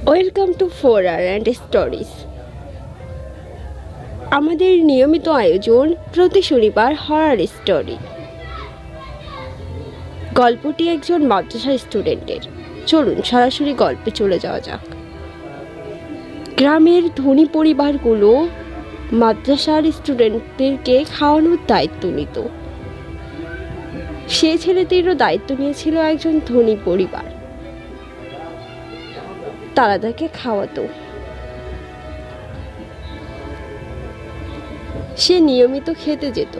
Welcome to 4R and stories. আমাদের নিয়মিত আয়োজন প্রতি শনিবার হরার স্টোরি। গল্পটি একজন মাদ্রাসা স্টুডেন্টের। চলুন সরাসরি গল্পে চলে যাওয়া যাক। গ্রামের ধনী পরিবারগুলো মাদ্রাসার স্টুডেন্টদেরকে খাওয়ানোর দায়িত্ব নিত। সে ছেলেটিরও দায়িত্ব নিয়েছিল একজন ধনী পরিবার। তারা তাকে খাওয়াতো। সে নিয়মিত খেতে যেত।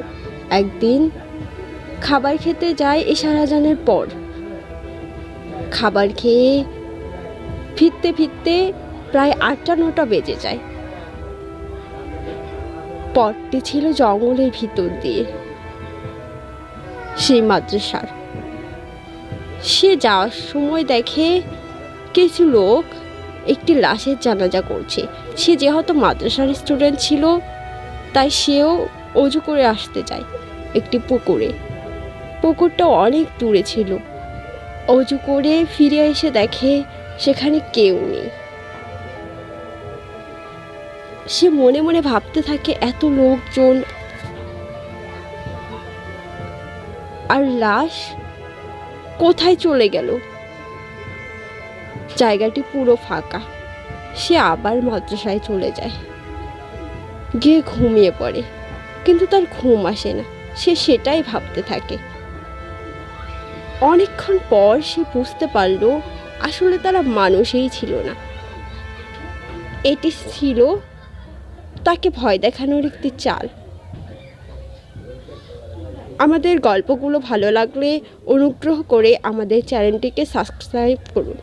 একদিন খাবার খেতে যায় এশার আজানের পর। খাবার খেয়ে ফিরতে ফিরতে প্রায় 8টা-9টা বেজে যায়। পথটি ছিল জঙ্গলের ভিতর দিয়ে সেই মাদ্রাসার। সে যাওয়ার সময় দেখে কিছু লোক একটি লাশের জানাজা করছে। সে যেহেতু মাদ্রাসার স্টুডেন্ট ছিল তাই সেও অজু করে আসতে যায় একটি পুকুরে। পুকুরটা অনেক দূরে ছিল। অজু করে ফিরে এসে দেখে সেখানে কেউ নেই। সে মনে মনে ভাবতে থাকে এত লোকজন আর লাশ কোথায় চলে গেল। জায়গাটি পুরো ফাঁকা। সে আবার মাদ্রাসায় চলে যায়, গিয়ে ঘুমিয়ে পড়ে। কিন্তু তার ঘুম আসে না। সে সেটাই ভাবতে থাকে। অনেকক্ষণ পর সে বুঝতে পারল আসলে তারা মানুষই ছিল না। এটি ছিল তাকে ভয় দেখানোর একটি চাল। আমাদের গল্পগুলো ভালো লাগলে অনুগ্রহ করে আমাদের চ্যানেলটিকে সাবস্ক্রাইব করুন।